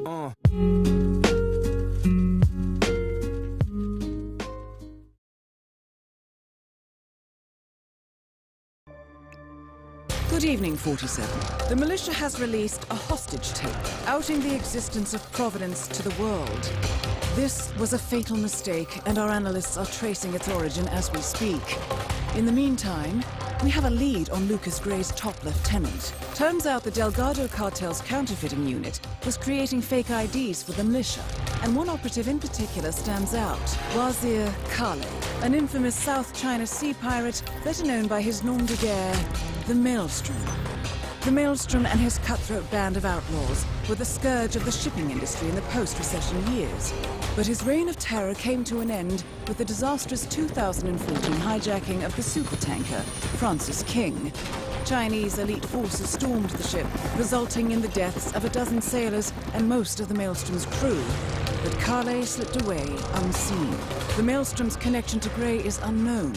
Good evening, 47. The militia has released a hostage tape, outing the existence of Providence to the world. This was a fatal mistake, and our analysts are tracing its origin as we speak. In the meantime, we have a lead on Lucas Gray's top lieutenant. Turns out the Delgado cartel's counterfeiting unit was creating fake IDs for the militia, and one operative in particular stands out, Wazir Kale, an infamous South China Sea pirate better known by his nom de guerre, the Maelstrom. The Maelstrom and his cutthroat band of outlaws were the scourge of the shipping industry in the post-recession years. But his reign of terror came to an end with the disastrous 2014 hijacking of the supertanker, Francis King. Chinese elite forces stormed the ship, resulting in the deaths of a dozen sailors and most of the Maelstrom's crew. But Kale slipped away unseen. The Maelstrom's connection to Gray is unknown,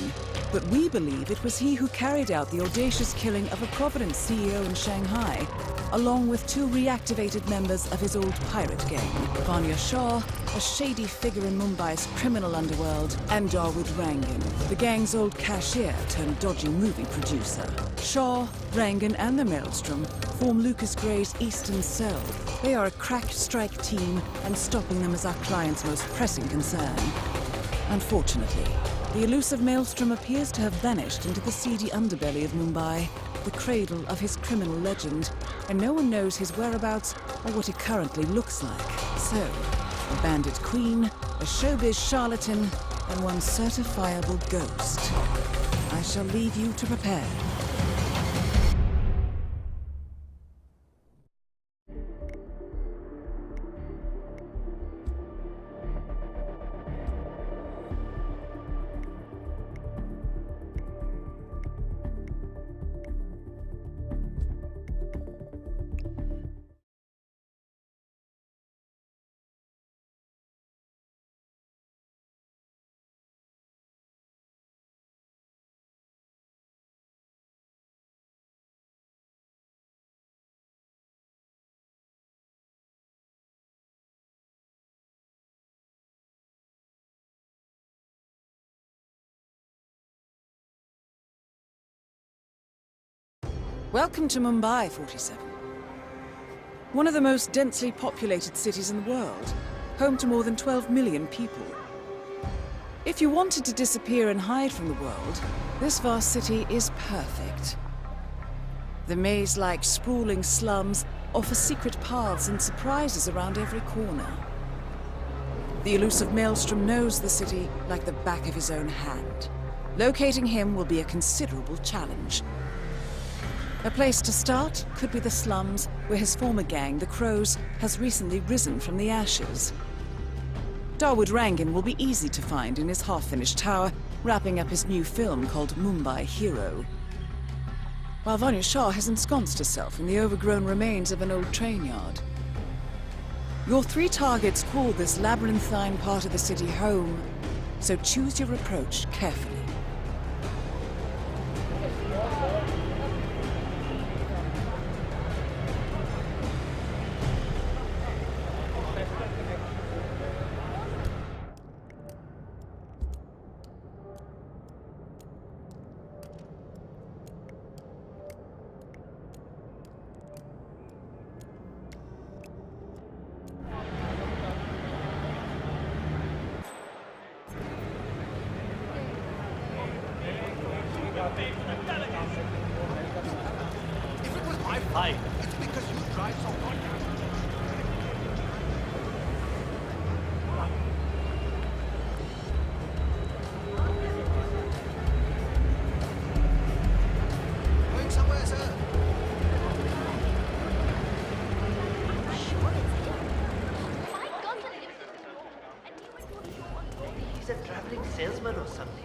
but we believe it was he who carried out the audacious killing of a Providence CEO in Shanghai, along with two reactivated members of his old pirate gang, Vanya Shah, a shady figure in Mumbai's criminal underworld, and Dawood Rangan, the gang's old cashier turned dodgy movie producer. Shah, Rangan, and the Maelstrom form Lucas Gray's Eastern Cell. They are a crack strike team, and stopping them is our client's most pressing concern. Unfortunately, the elusive Maelstrom appears to have vanished into the seedy underbelly of Mumbai, the cradle of his criminal legend, and no one knows his whereabouts or what he currently looks like. So, a bandit queen, a showbiz charlatan, and one certifiable ghost. I shall leave you to prepare. Welcome to Mumbai, 47. One of the most densely populated cities in the world, home to more than 12 million people. If you wanted to disappear and hide from the world, this vast city is perfect. The maze-like sprawling slums offer secret paths and surprises around every corner. The elusive Maelstrom knows the city like the back of his own hand. Locating him will be a considerable challenge. A place to start could be the slums, where his former gang, the Crows, has recently risen from the ashes. Dawood Rangan will be easy to find in his half-finished tower, wrapping up his new film called Mumbai Hero. While Vanya Shah has ensconced herself in the overgrown remains of an old train yard. Your three targets call this labyrinthine part of the city home, so choose your approach carefully. If it was my fault, it's because you drive so hard. Going somewhere, sir? He's a traveling salesman or something.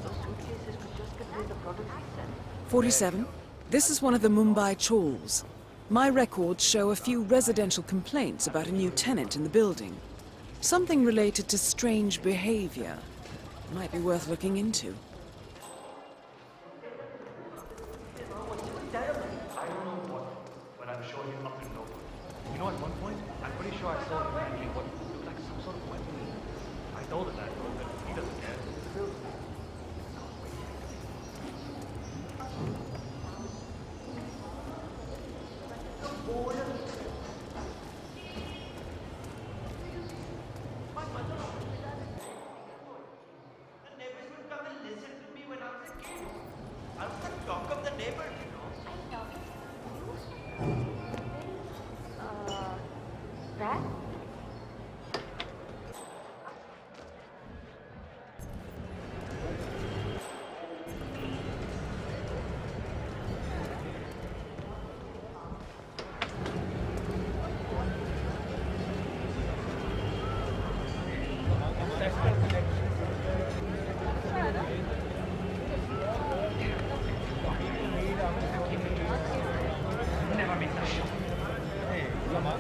Those suitcases could just contain the products he sent. 47. This is one of the Mumbai chawls. My records show a few residential complaints about a new tenant in the building. Something related to strange behavior. Might be worth looking into. I don't know what, but I'm sure you're up and over. You know, at one point, I I'm pretty sure I saw him handling what looked like some sort of weapon. I told him that, but he doesn't care. It's real to me. My mother always did that. The neighbors would come and listen to me when I was a kid. I was the talk of the neighbors, you know. That? Never been that shot.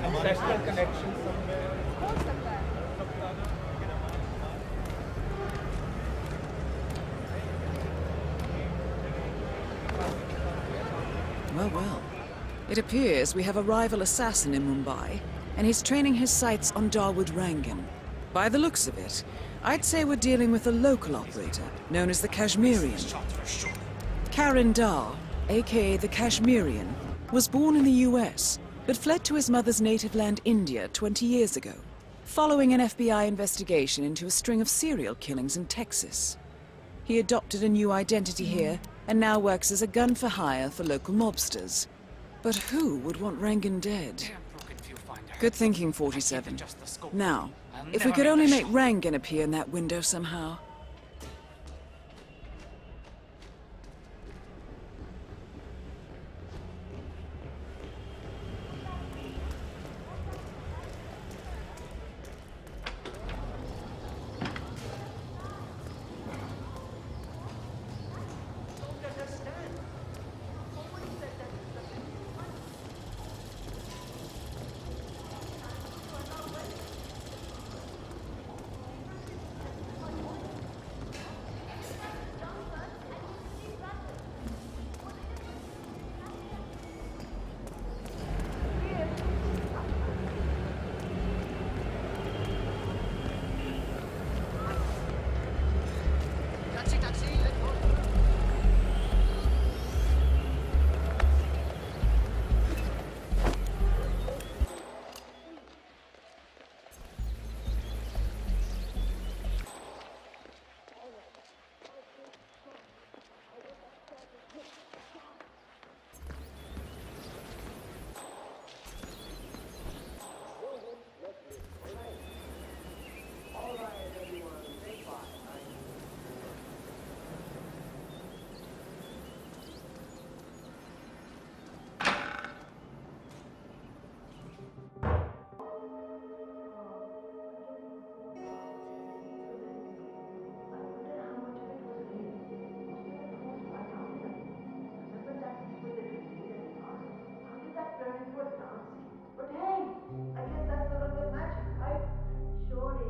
Ancestral connection somewhere. Well, well. It appears we have a rival assassin in Mumbai, and he's training his sights on Dawood Rangan. By the looks of it, I'd say we're dealing with a local operator, known as the Kashmirian. Karan Dar, aka the Kashmirian, was born in the US, but fled to his mother's native land, India, 20 years ago, following an FBI investigation into a string of serial killings in Texas. He adopted a new identity here, and now works as a gun for hire for local mobsters. But who would want Rangan dead? Good thinking, 47. Now, if we could only make Rangan appear in that window somehow. But hey, I guess that's the look of magic, right? Sure is.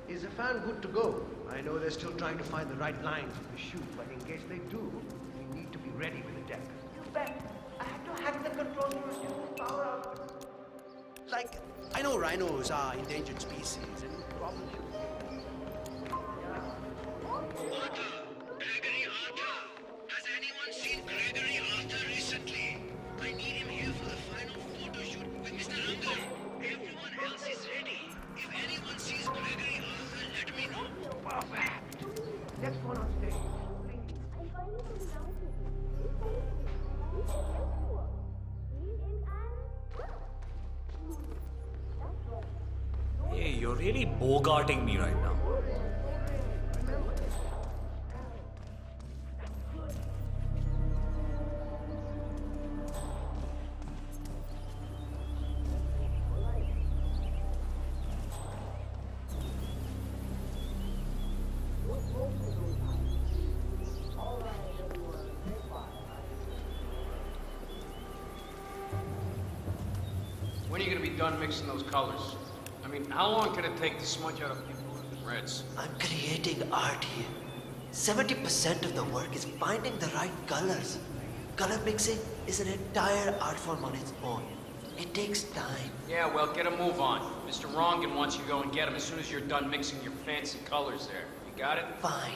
Is the fan good to go? I know they're still trying to find the right lines for the shoot, but in case they do, we need to be ready with a deck. You bet. I had to hack the controls to reduce the power output. Like, I know rhinos are endangered species, and probably should. Gregory Arthur! Has anyone seen Gregory Arthur recently? I need him here for the final photo shoot with Mr. Rangan. Everyone else is ready. If anyone sees Gregory Arthur, let me know. Perfect. Next one on stage, please. Hey, you're really bogarting me right now. When are you gonna be done mixing those colors? I mean, how long can it take to smudge out a few blues and reds? I'm creating art here. 70% of the work is finding the right colors. Color mixing is an entire art form on its own. It takes time. Yeah, well, get a move on. Mr. Rangan wants you to go and get him as soon as you're done mixing your fancy colors there. You got it? Fine.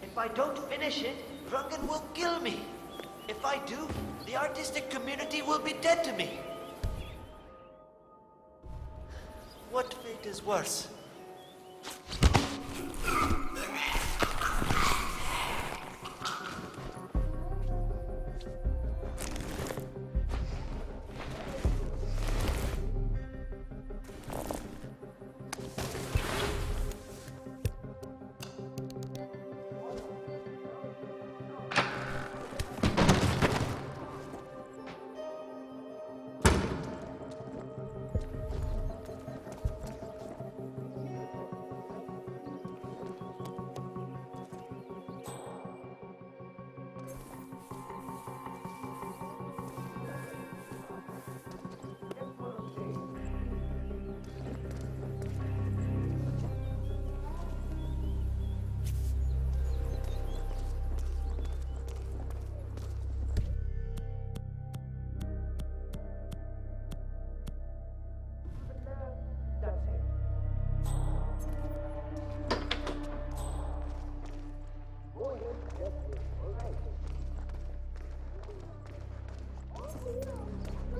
If I don't finish it, Rangan will kill me. If I do, the artistic community will be dead to me. What fate is worse?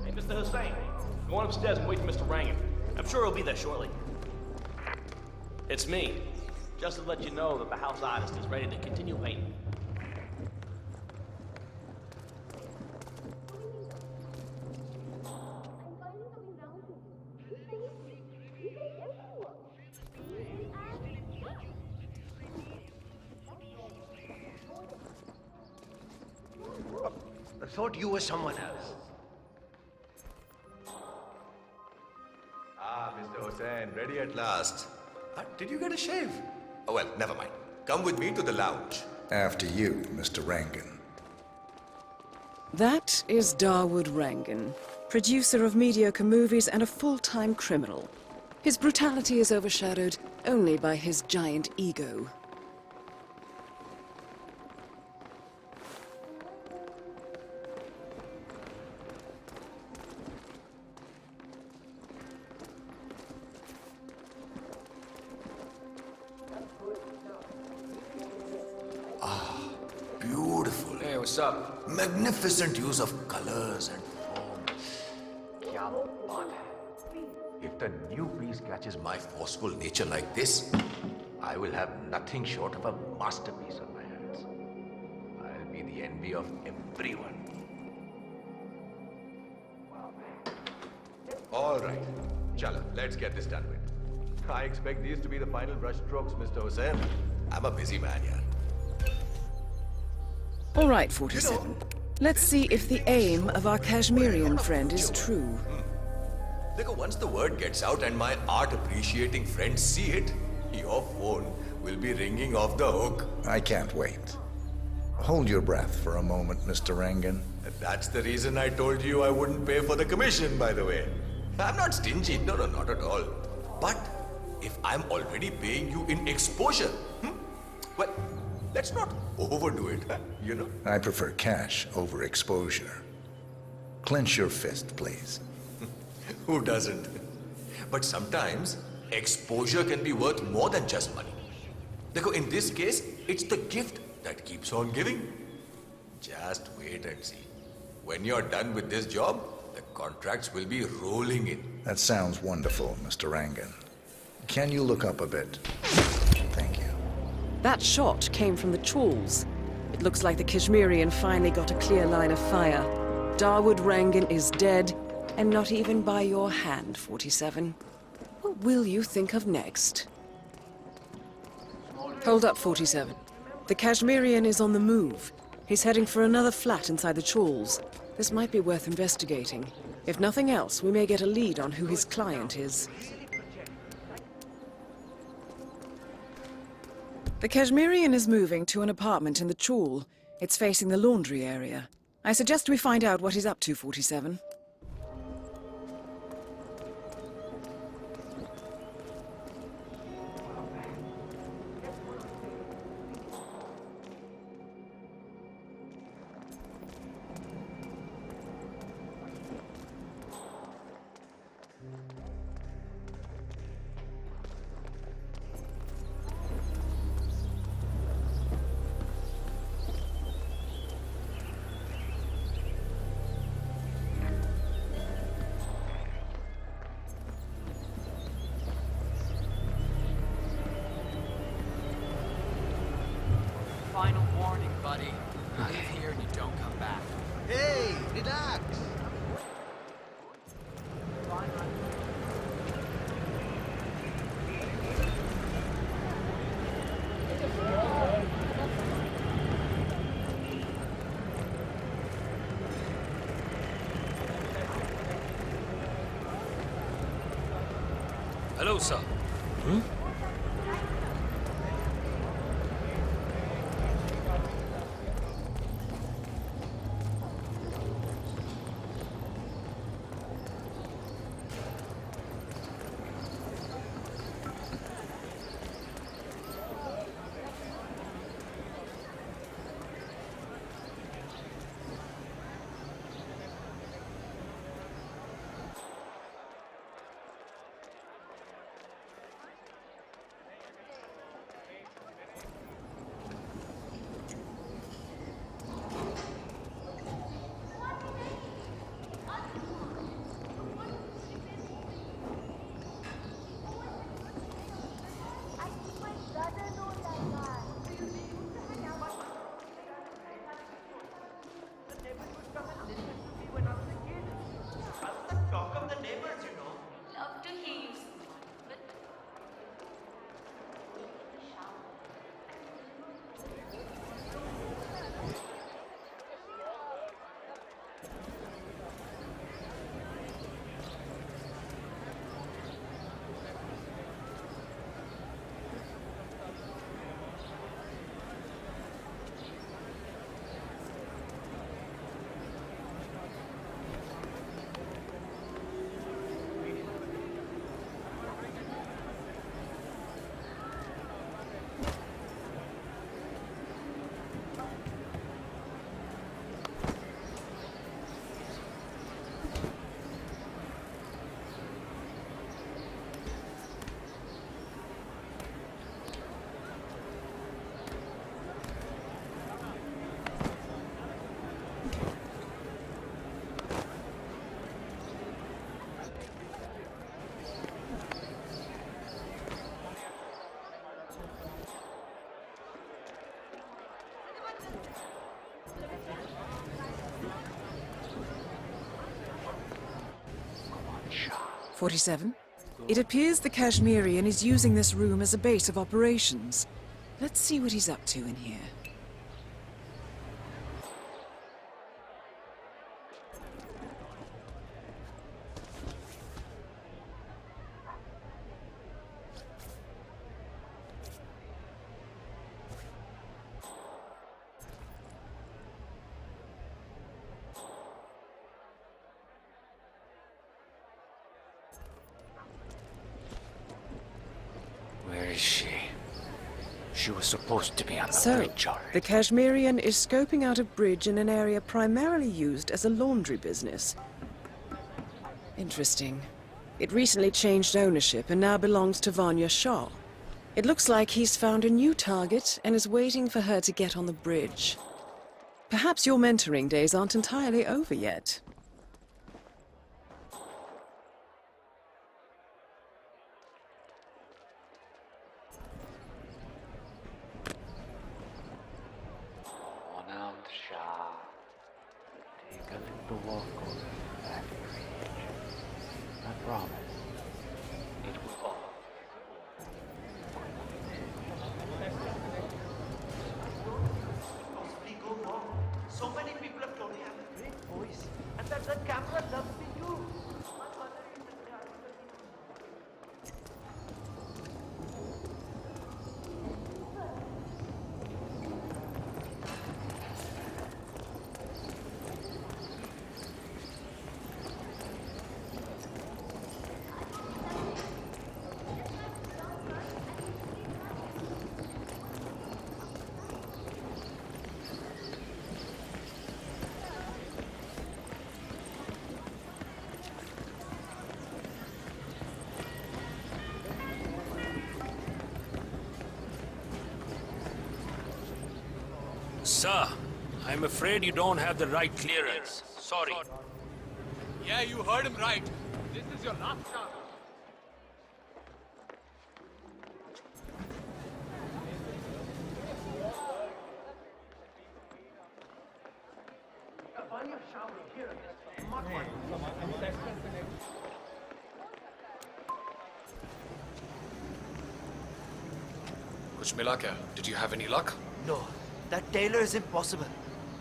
Hey, Mr. Hussain, go on upstairs and wait for Mr. Rangan. I'm sure he'll be there shortly. It's me. Just to let you know that the house artist is ready to continue painting. I thought you were someone else. Ah, Mr. Hussain, ready at last. Did you get a shave? Oh, well, never mind. Come with me to the lounge. After you, Mr. Rangan. That is Dawood Rangan, producer of mediocre movies and a full-time criminal. His brutality is overshadowed only by his giant ego. Beautiful. Hey, what's up? Magnificent use of colors and form. Kya baat hai. If the new piece catches my forceful nature like this, I will have nothing short of a masterpiece on my hands. I'll be the envy of everyone. All right. Chala, let's get this done with. I expect these to be the final brush strokes, Mr. Hussain. I'm a busy man here. All right, 47. Let's see if the aim of our Kashmirian friend is true. Look, once the word gets out and my art-appreciating friends see it, your phone will be ringing off the hook. I can't wait. Hold your breath for a moment, Mr. Rangan. That's the reason I told you I wouldn't pay for the commission, by the way. I'm not stingy, no, not at all. But if I'm already paying you in exposure, well, let's not overdo it, you know? I prefer cash over exposure. Clench your fist, please. Who doesn't? But sometimes, exposure can be worth more than just money. Because in this case, it's the gift that keeps on giving. Just wait and see. When you're done with this job, the contracts will be rolling in. That sounds wonderful, Mr. Rangan. Can you look up a bit? Thank you. That shot came from the trawls. It looks like the Kashmirian finally got a clear line of fire. Dawood Rangan is dead, and not even by your hand, 47. What will you think of next? Hold up, 47. The Kashmirian is on the move. He's heading for another flat inside the trawls. This might be worth investigating. If nothing else, we may get a lead on who his client is. The Kashmirian is moving to an apartment in the trawl. It's facing the laundry area. I suggest we find out what he's up to, 47. Final warning, buddy. You leave here and you don't come back. Hey, relax. Hello, sir. .47. It appears the Kashmirian is using this room as a base of operations. Let's see what he's up to in here. Where is she? She was supposed to be on the So, bridge already. the Kashmirian is scoping out a bridge in an area primarily used as a laundry business. Interesting. It recently changed ownership and now belongs to Vanya Shah. It looks like he's found a new target and is waiting for her to get on the bridge. Perhaps your mentoring days aren't entirely over yet. Take a little walk over that bridge. I promise. It will all. Possibly go wrong. So many people have told me I have a great voice, and that the camera loves me too. My mother is a Sir, I'm afraid you don't have the right clearance. Sorry. Yeah, you heard him right. This is your last chance. Kuch mila kya? Did you have any luck? No, that tailor is impossible.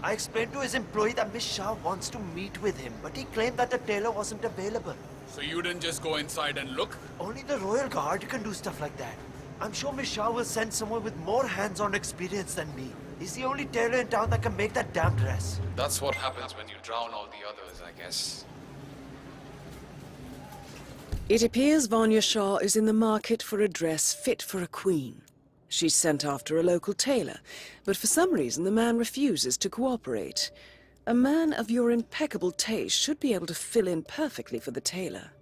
I explained to his employee that Miss Shah wants to meet with him, but he claimed that the tailor wasn't available. So you didn't just go inside and look? Only the Royal Guard can do stuff like that. I'm sure Miss Shah will send someone with more hands-on experience than me. He's the only tailor in town that can make that damn dress. That's what happens when you drown all the others, I guess. It appears Vanya Shah is in the market for a dress fit for a queen. She's sent after a local tailor, but for some reason the man refuses to cooperate. A man of your impeccable taste should be able to fill in perfectly for the tailor.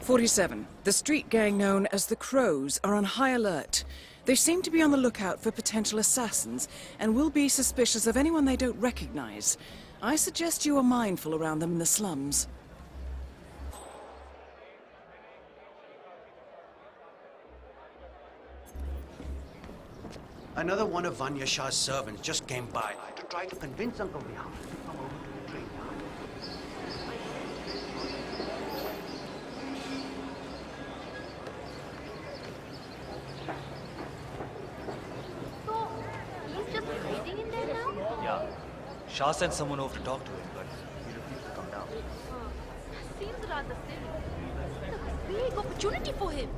"47. The street gang known as the Crows are on high alert. They seem to be on the lookout for potential assassins and will be suspicious of anyone they don't recognize. I suggest you are mindful around them in the slums." Another one of Vanya Shah's servants just came by to try to convince Uncle Vihan to come over to the train now. So, he's just hiding in there now? Yeah. Shah sent someone over to talk to him, but he refused to come down. Seems rather silly. It's a big opportunity for him.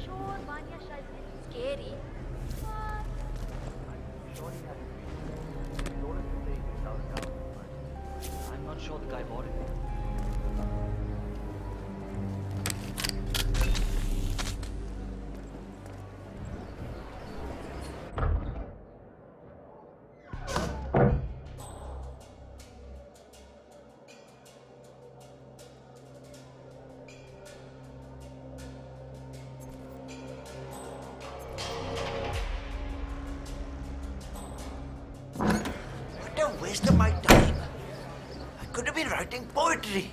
Sure, Vanya Shah is a little scary. I'm not sure the guy bought it. What a waste of my time. I could have been writing poetry.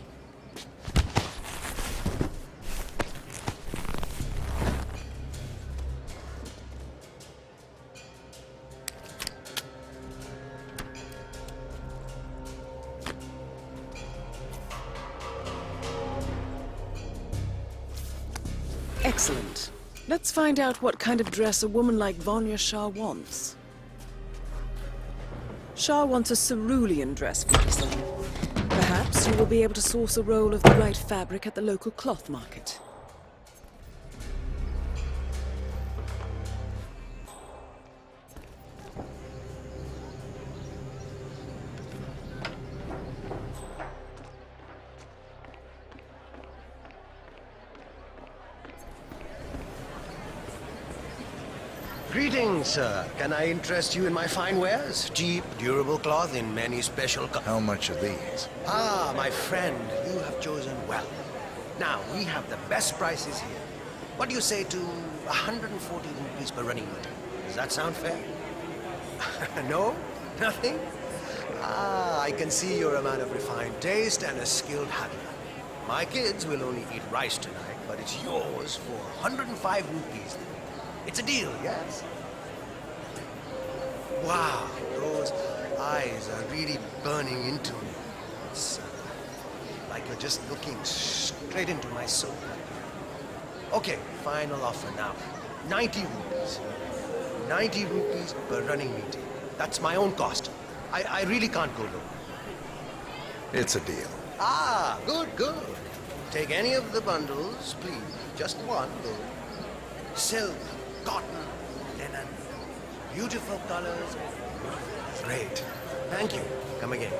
Excellent. Let's find out what kind of dress a woman like Vanya Shah wants. Shah wants a cerulean dress for herself. Perhaps you will be able to source a roll of the right fabric at the local cloth market. Greetings, sir. Can I interest you in my fine wares? Cheap, durable cloth in many special How much are these? Ah, my friend, you have chosen well. Now, we have the best prices here. What do you say to 140 rupees per running meter? Does that sound fair? No? Nothing? Ah, I can see you're a man of refined taste and a skilled handler. My kids will only eat rice tonight, but it's yours for 105 rupees. It's a deal, yes? Wow, those eyes are really burning into me. It's like you're just looking straight into my soul. Okay, final offer now. 90 rupees. 90 rupees per running meeting. That's my own cost. I really can't go low. It's a deal. Ah, good, good. Take any of the bundles, please. Just one, though. Silk, cotton, linen. Beautiful colors. Great. Thank you. Come again.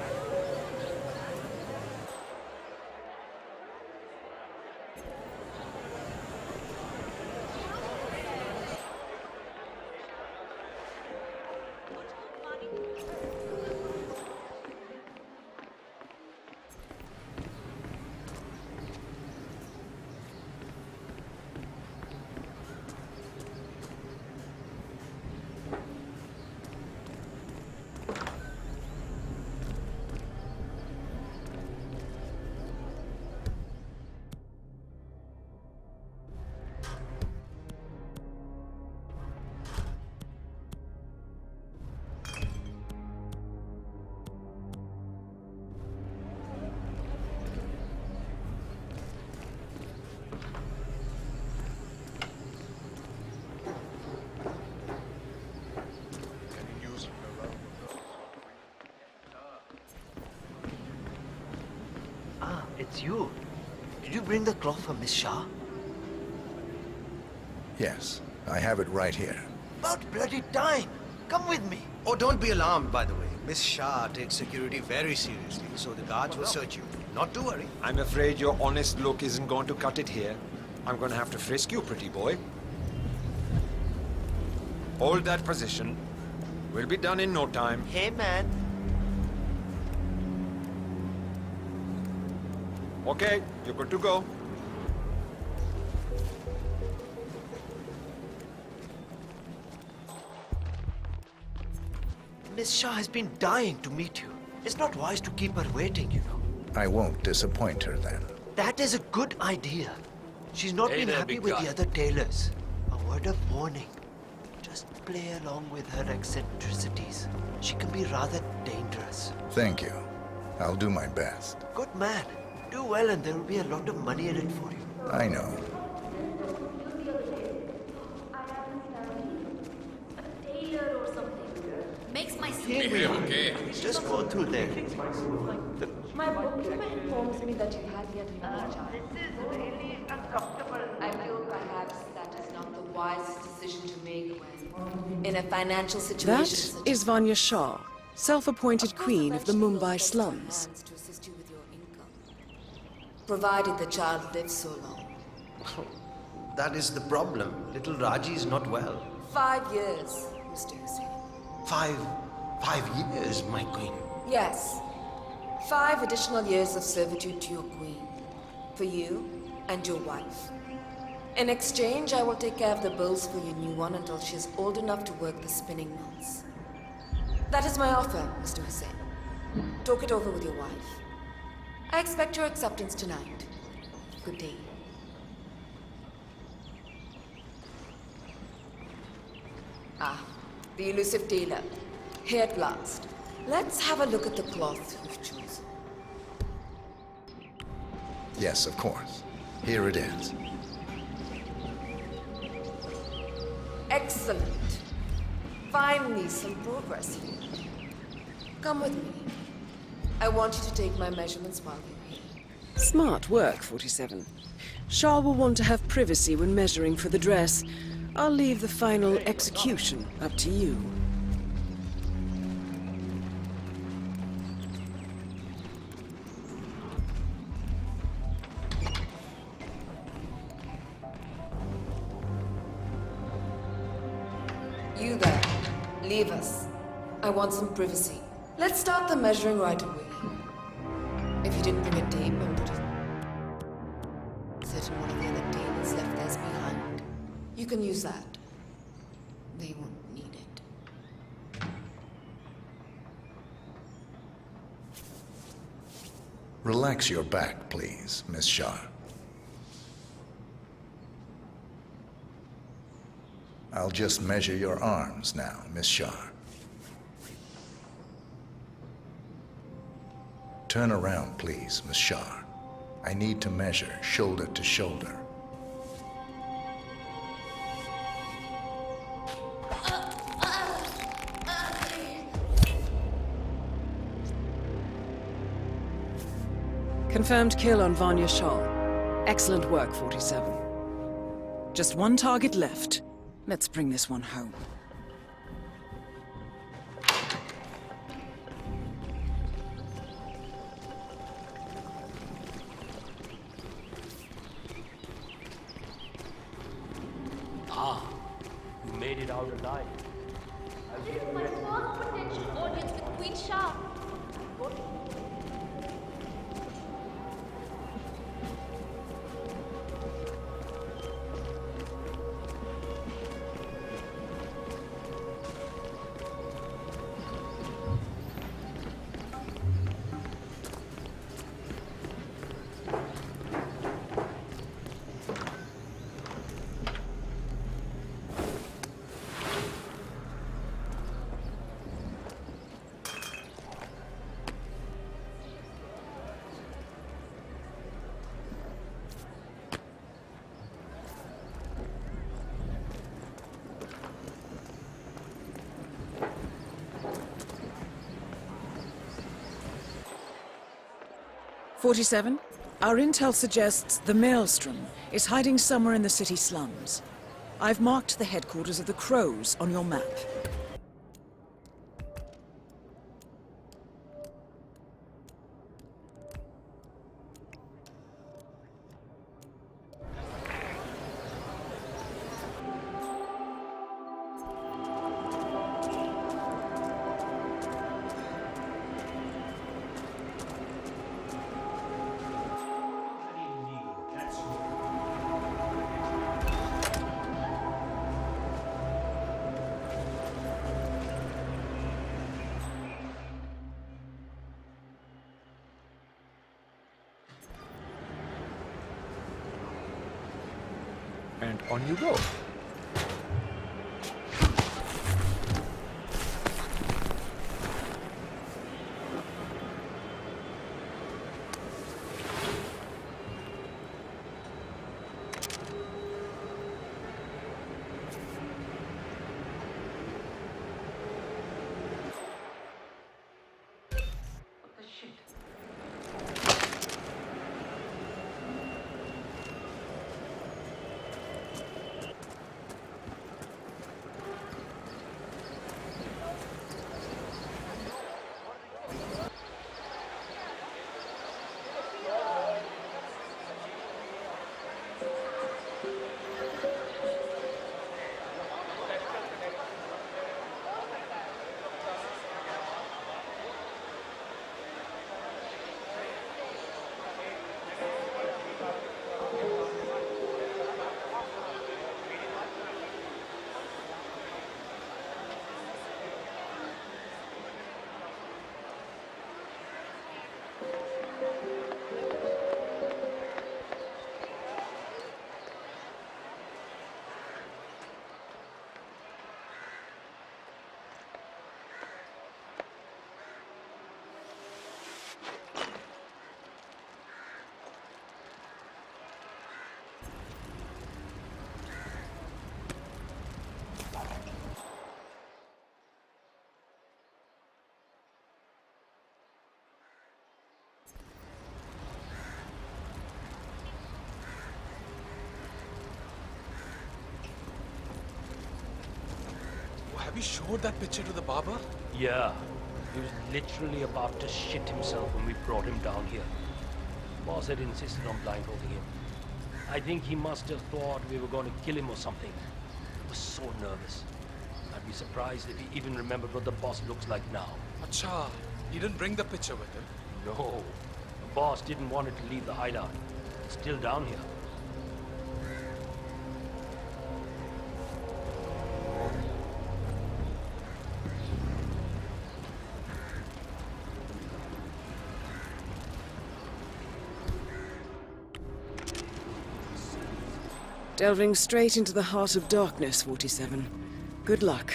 It's you. Did you bring the cloth for Miss Shah? Yes, I have it right here. About bloody time. Come with me. Oh, don't be alarmed, by the way. Miss Shah takes security very seriously, so the guards will search you. Not to worry. I'm afraid your honest look isn't going to cut it here. I'm going to have to frisk you, pretty boy. Hold that position. We'll be done in no time. Hey, man. Okay, you're good to go. Miss Shah has been dying to meet you. It's not wise to keep her waiting, you know. I won't disappoint her then. That is a good idea. She's not Hey been there, happy big with guy. the other tailors. A word of warning. Just play along with her eccentricities. She can be rather dangerous. Thank you. I'll do my best. Good man. Do well and there will be a lot of money in it for you. I know. Makes my Here skin we are. Okay. Just go through there. My bookkeeper informs me that you had yet another child. This is really uncomfortable. I feel perhaps that is not the wisest decision to make when in a financial situation. That is Vanya Shah, self-appointed queen of the Mumbai slums. To assist you with your income, provided the child lives so long. That is the problem. Little Raji is not well. 5 years, Mr. Hussain. 5 years, my queen. Yes. 5 additional years of servitude to your queen. For you and your wife. In exchange, I will take care of the bills for your new one until she is old enough to work the spinning mills. That is my offer, Mr. Hussain. Talk it over with your wife. I expect your acceptance tonight. Good day. Ah, the elusive tailor. Here at last. Let's have a look at the cloth you've chosen. Yes, of course. Here it is. Excellent. Finally, some progress here. Come with me. I want you to take my measurements while you're here. Smart work, 47. Shah will want to have privacy when measuring for the dress. I'll leave the final execution up to you. You there. Leave us. I want some privacy. Let's start the measuring right away. If you didn't bring a tape and put it in one of the other tables left theirs behind, you can use that. They won't need it. Relax your back, please, Miss Shah. I'll just measure your arms now, Miss Shah. Turn around, please, Miss Shah. I need to measure shoulder to shoulder. Confirmed kill on Vanya Shah. Excellent work, 47. Just one target left. Let's bring this one home. Ah, you made it out alive. This is my first potential audience with Queen Shah. "47, our intel suggests the Maelstrom is hiding somewhere in the city slums. I've marked the headquarters of the Crows on your map. And on you go. Have you showed that picture to the barber? Yeah. He was literally about to shit himself when we brought him down here. Boss had insisted on blindfolding him. I think he must have thought we were going to kill him or something. He was so nervous. I'd be surprised if he even remembered what the boss looks like now. Acha, he didn't bring the picture with him? No. The boss didn't want it to leave the hideout. It's still down here. Delving straight into the heart of darkness, 47. Good luck.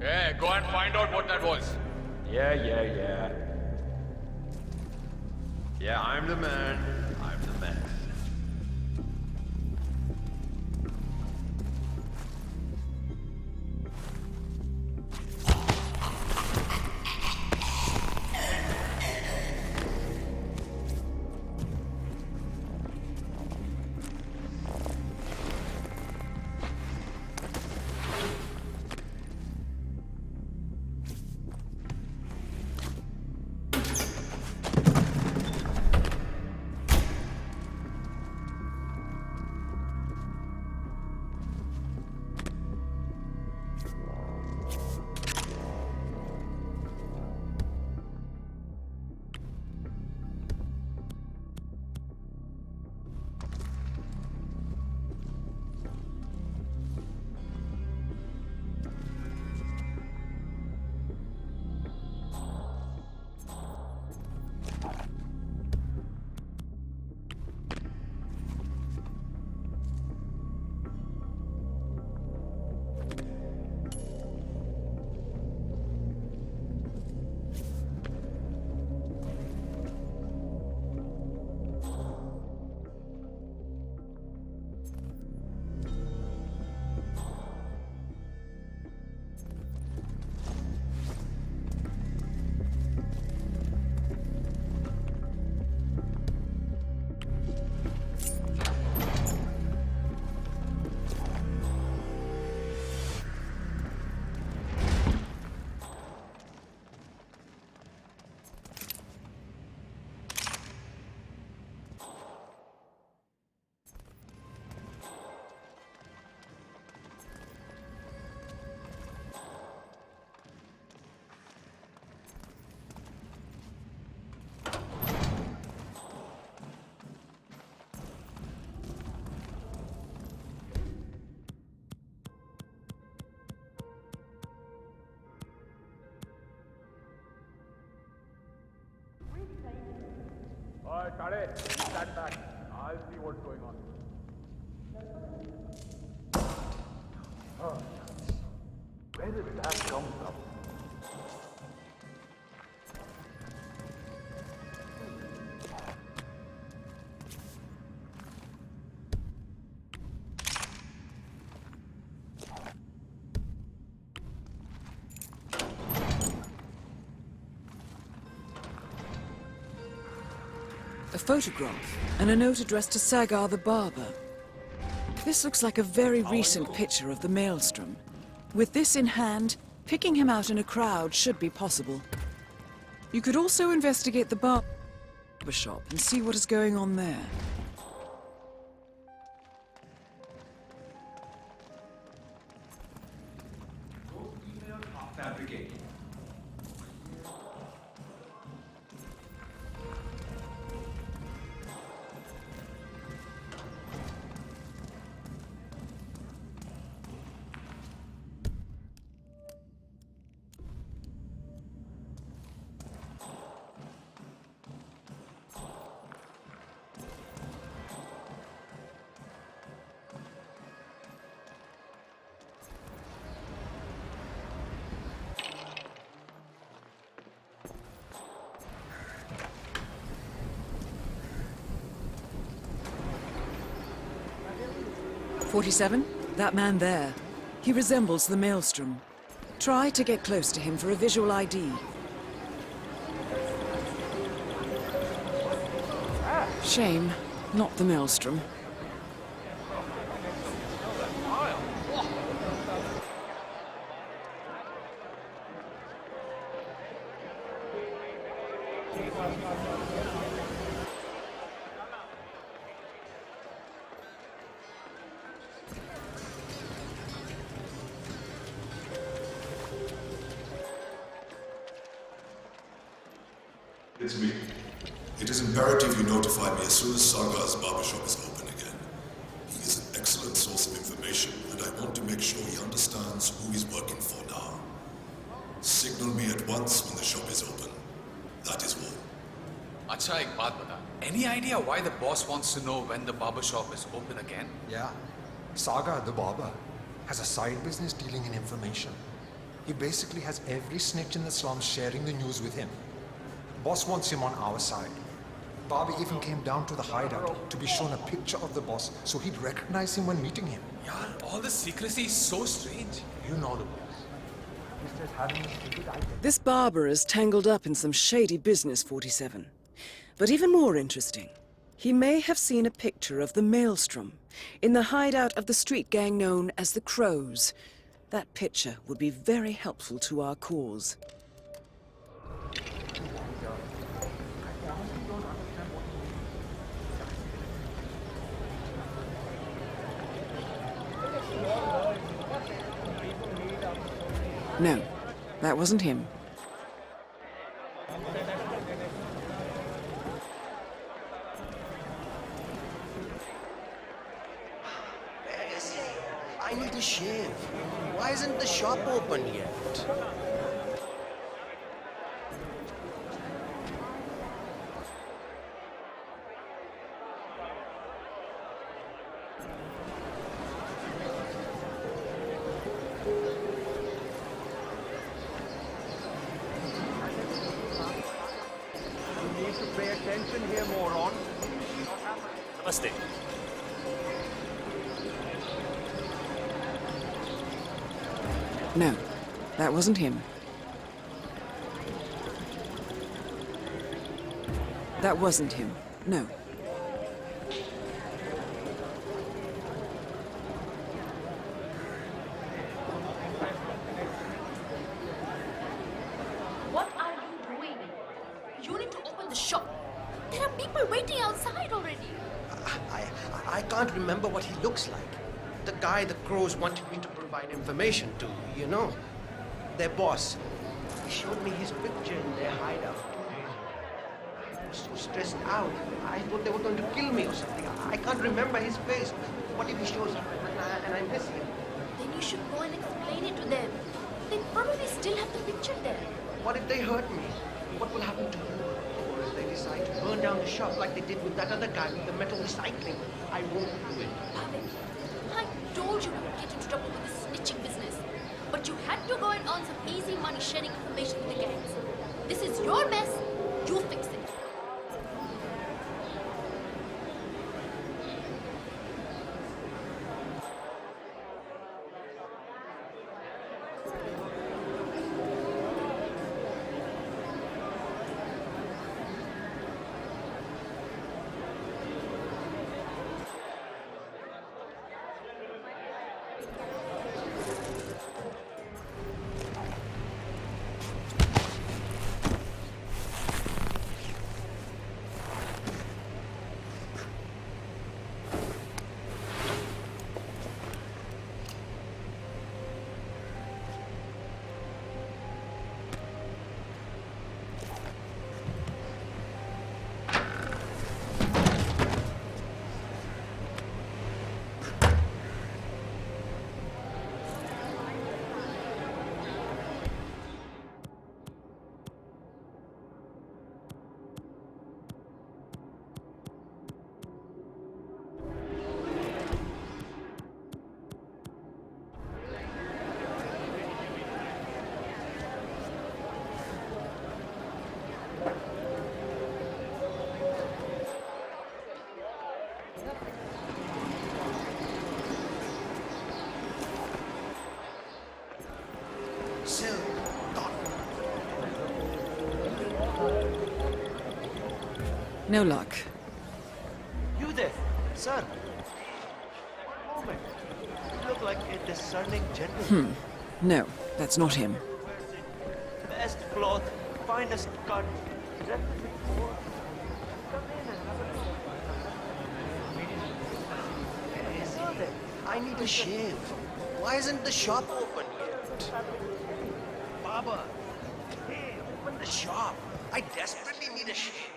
Hey, go and find out what that was. Yeah. Yeah, I'm the man. I'm the man. Stand back. I'll see what's going on. Where did that come from? A photograph and a note addressed to Sgail the barber. This looks like a very recent picture of the Maelstrom. With this in hand, picking him out in a crowd should be possible. You could also investigate the barber shop and see what is going on there. Fabricate. "47? That man there. He resembles the Maelstrom. Try to get close to him for a visual ID. Shame, not the Maelstrom. It's me. It is imperative you notify me as soon as Saga's barbershop is open again. He is an excellent source of information, and I want to make sure he understands who he's working for now. Signal me at once when the shop is open. That is all. Acha, ek baat bata. Any idea why the boss wants to know when the barbershop is open again? Yeah. Saga, the barber, has a side business dealing in information. He basically has every snitch in the slums sharing the news with him. Boss wants him on our side. Bobby even came down to the hideout to be shown a picture of the boss so he'd recognize him when meeting him. Yaar, all this secrecy is so strange. You know the boss. He's just having a stupid idea. This barber is tangled up in some shady business, 47. But even more interesting, he may have seen a picture of the Maelstrom in the hideout of the street gang known as the Crows. That picture would be very helpful to our cause. No, that wasn't him. I need a shave. Why isn't the shop open yet? Pay attention here, moron. Namaste. No, that wasn't him. That wasn't him. No. What are you doing? You need to open the shop. There are people waiting outside already. I can't remember what he looks like. The guy the Crows wanted me to provide information to, you know. Their boss. He showed me his picture in their hideout. I was so stressed out. I thought they were going to kill me or something. I can't remember his face. What if he shows up and I miss him? Then you should go and explain it to them. They probably still have the picture there. What if they hurt me? What will happen to you? Or if they decide to burn down the shop like they did with that other guy with the metal recycling, I won't do it. I told you not to get into trouble with this snitching business. But you had to go and earn some easy money sharing information with the gangs. This is your mess. You fix it. No luck. You there, sir. One moment. You look like a discerning gentleman. No, that's not him. Best cloth, finest cut. Come in and have a look. Hey, sir, I need a shave. Why isn't the shop open yet? Baba, hey, open the shop. I desperately need a shave.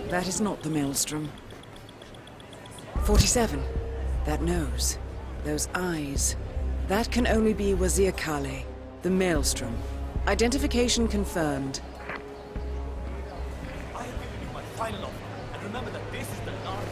That is not the Maelstrom. 47. That nose. Those eyes. That can only be Wazir Kale, the Maelstrom. Identification confirmed. I have given you my final offer, and remember that this is the last.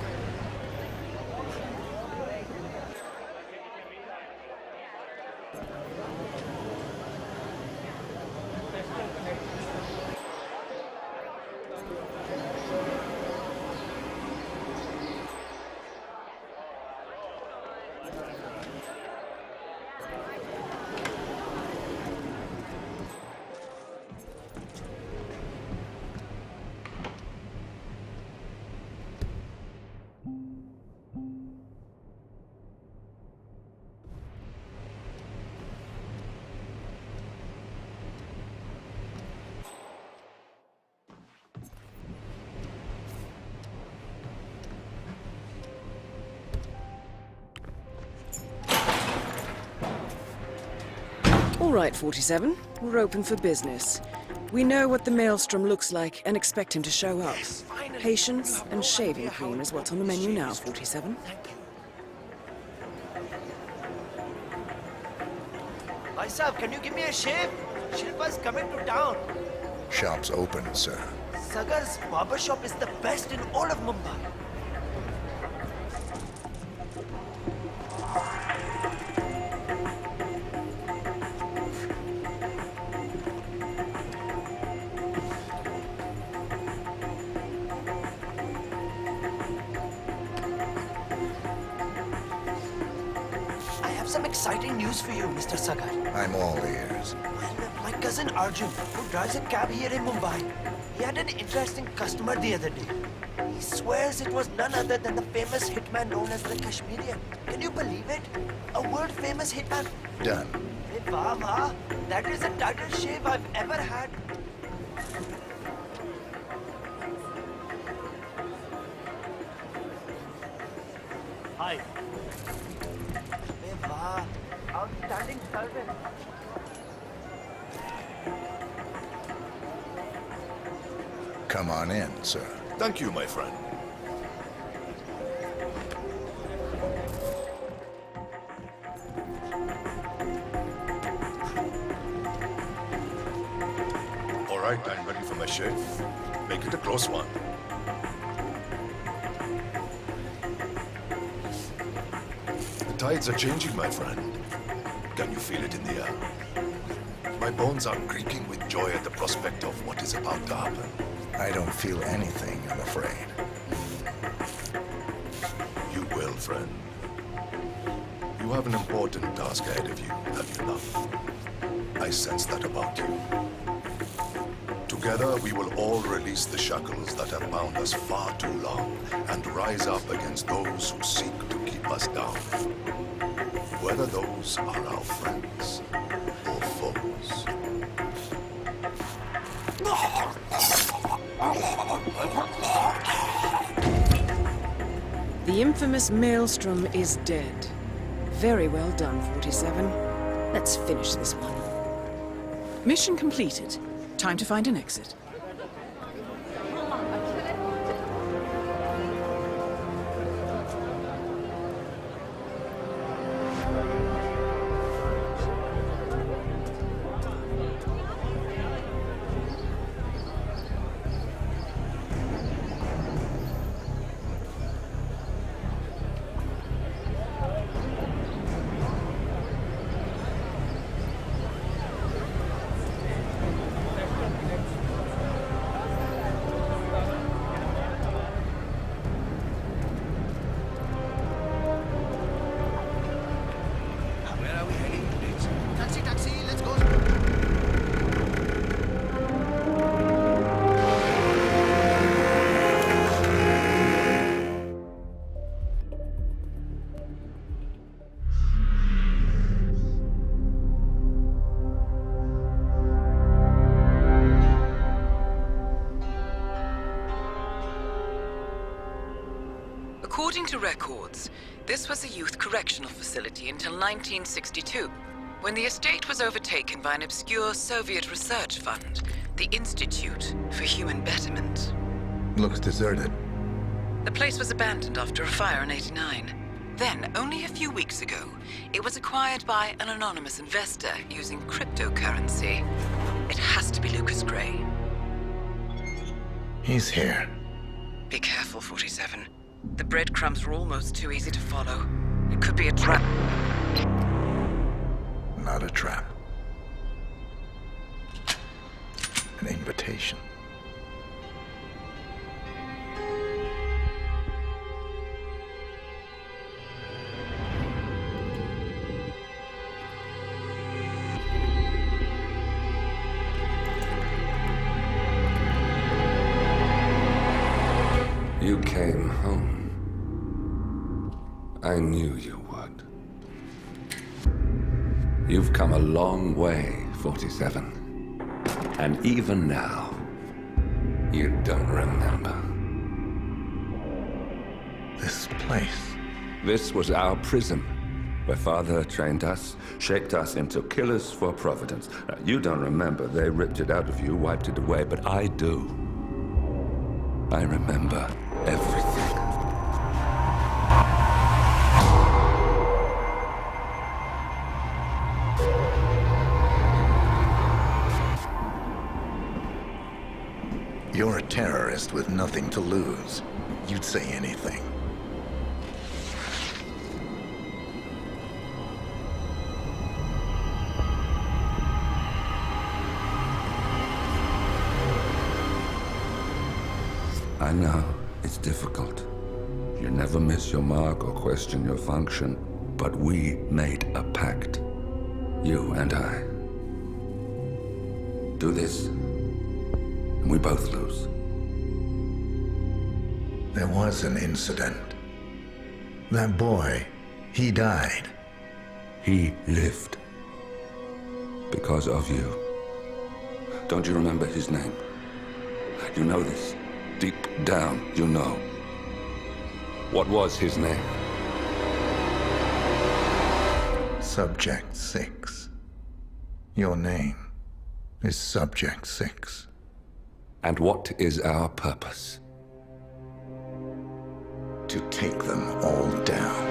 All right, 47. We're open for business. We know what the Maelstrom looks like and expect him to show up. Patience and shaving cream is what's on the menu now, 47. Myself, can you give me a shave? Shilpa's coming to town. Shop's open, sir. Sagar's barbershop is the best in all of Mumbai. some exciting news for you, Mr. Sagar. I'm all ears. My cousin Arjun, who drives a cab here in Mumbai, he had an interesting customer the other day. He swears it was none other than the famous hitman known as the Kashmirian. Can you believe it? A world-famous hitman. Done. Hey, wah, wah. That is the tightest shave I've ever had. Hi. Hey, wah. Outstanding service. Come on in, sir. Thank you, my friend. All right, I'm ready for my shave. Make it a close one. The tides are changing, my friend. Can you feel it in the air? My bones are creaking with joy at the prospect of what is about to happen. I don't feel anything, I'm afraid. You will, friend. You have an important task ahead of you, have you not? I sense that about you. Together, we will all release the shackles that have bound us far too long and rise up against those who seek to keep us down. Whether those are our friends or foes. The infamous Maelstrom is dead. Very well done, 47. Let's finish this one. Mission completed. Time to find an exit. According to records, this was a youth correctional facility until 1962, when the estate was overtaken by an obscure Soviet research fund, the Institute for Human Betterment. Looks deserted. The place was abandoned after a fire in '89. Then, only a few weeks ago, it was acquired by an anonymous investor using cryptocurrency. It has to be Lucas Gray. He's here. Be careful, 47. The breadcrumbs were almost too easy to follow. It could be a trap. Not a trap. An invitation. You came home. I knew you would. You've come a long way, 47. And even now, you don't remember. This place. This was our prison, where Father trained us, shaped us into killers for Providence. Now, you don't remember. They ripped it out of you, wiped it away, but I do. I remember everything. You're a terrorist with nothing to lose. You'd say anything. I know, it's difficult. You never miss your mark or question your function. But we made a pact. You and I. Do this, and we both lose. There was an incident. That boy, he died. He lived. Because of you. Don't you remember his name? You know this. Deep down, you know. What was his name? Subject 6. Your name is Subject 6. And what is our purpose? To take them all down.